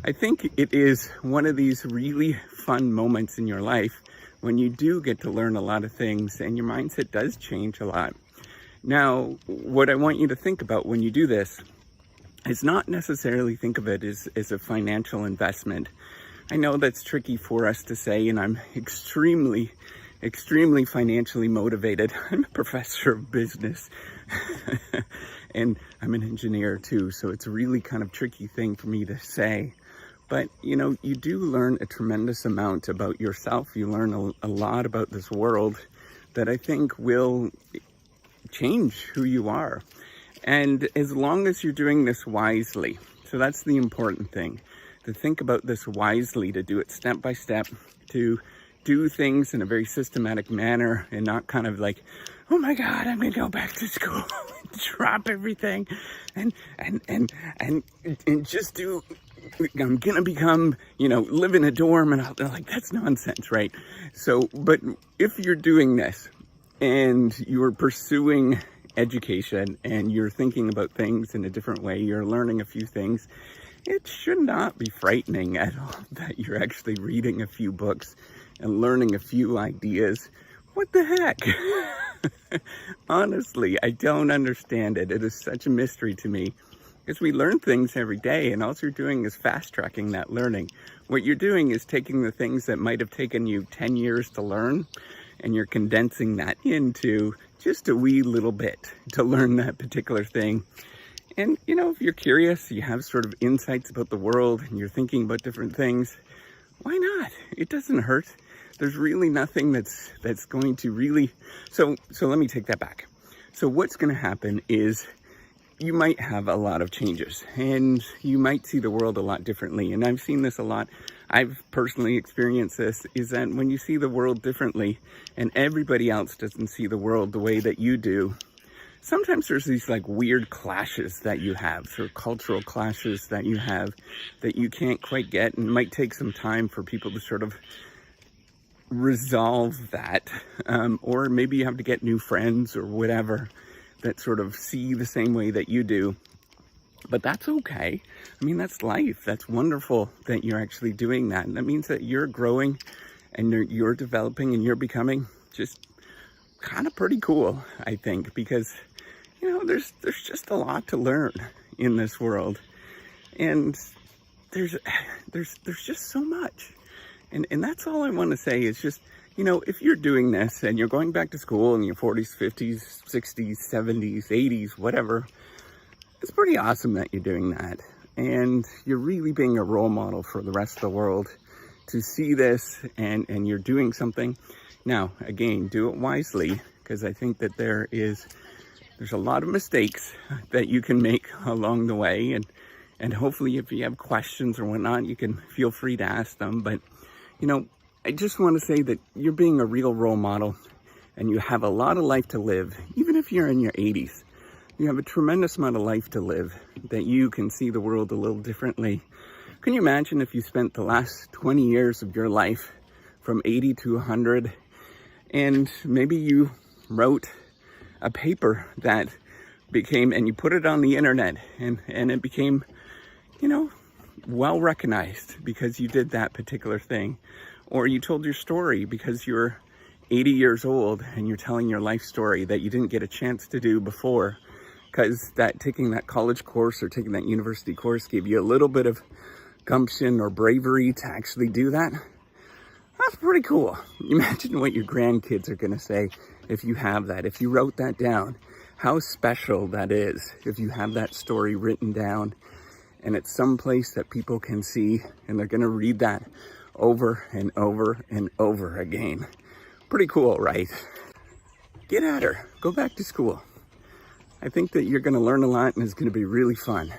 I think it is one of these really fun moments in your life when you do get to learn a lot of things and your mindset does change a lot. Now, what I want you to think about when you do this is not necessarily think of it as a financial investment. I know that's tricky for us to say, and I'm extremely financially motivated. I'm a professor of business and I'm an engineer too, so it's a really kind of tricky thing for me to say. But, you do learn a tremendous amount about yourself. You learn a lot about this world that I think will change who you are. And as long as you're doing this wisely, so that's the important thing, to think about this wisely, to do it step by step, to do things in a very systematic manner and not kind of like, oh my God, I'm gonna go back to school and drop everything and just do, I'm gonna become, live in a dorm, and like, that's nonsense, right? So, but if you're doing this and you're pursuing education and you're thinking about things in a different way, you're learning a few things, it should not be frightening at all that you're actually reading a few books and learning a few ideas. What the heck? Honestly, I don't understand it. It is such a mystery to me, because we learn things every day, and all you're doing is fast tracking that learning. What you're doing is taking the things that might have taken you 10 years to learn, and you're condensing that into just a wee little bit to learn that particular thing. And, if you're curious, you have sort of insights about the world, and you're thinking about different things, why not? It doesn't hurt. There's really nothing that's going to really... So let me take that back. So what's going to happen is you might have a lot of changes, and you might see the world a lot differently. And I've seen this a lot. I've personally experienced this, is that when you see the world differently and everybody else doesn't see the world the way that you do, sometimes there's these like weird clashes that you have, sort of cultural clashes that you have that you can't quite get, and it might take some time for people to sort of resolve that. Or maybe you have to get new friends or whatever that sort of see the same way that you do. But that's okay. I mean, that's life. That's wonderful that you're actually doing that. And that means that you're growing and you're developing and you're becoming just kind of pretty cool, I think, because, there's just a lot to learn in this world. And there's just so much. And that's all I want to say is just, if you're doing this and you're going back to school in your 40s, 50s, 60s, 70s, 80s, whatever, it's pretty awesome that you're doing that. And you're really being a role model for the rest of the world to see this, and you're doing something. Now, again, do it wisely, because I think that there's a lot of mistakes that you can make along the way. And hopefully if you have questions or whatnot, you can feel free to ask them. But, I just want to say that you're being a real role model, and you have a lot of life to live. Even if you're in your 80s, you have a tremendous amount of life to live, that you can see the world a little differently. Can you imagine if you spent the last 20 years of your life from 80 to 100, and maybe you wrote a paper that became, and you put it on the internet, and it became, well recognized because you did that particular thing. Or you told your story because you're 80 years old and you're telling your life story that you didn't get a chance to do before, because taking that college course or taking that university course gave you a little bit of gumption or bravery to actually do that. That's pretty cool. Imagine what your grandkids are going to say if you have that, if you wrote that down, how special that is if you have that story written down and it's someplace that people can see, and they're going to read that over and over and over again. Pretty cool, right? Get at her. Go back to school. I think that you're going to learn a lot, and it's going to be really fun.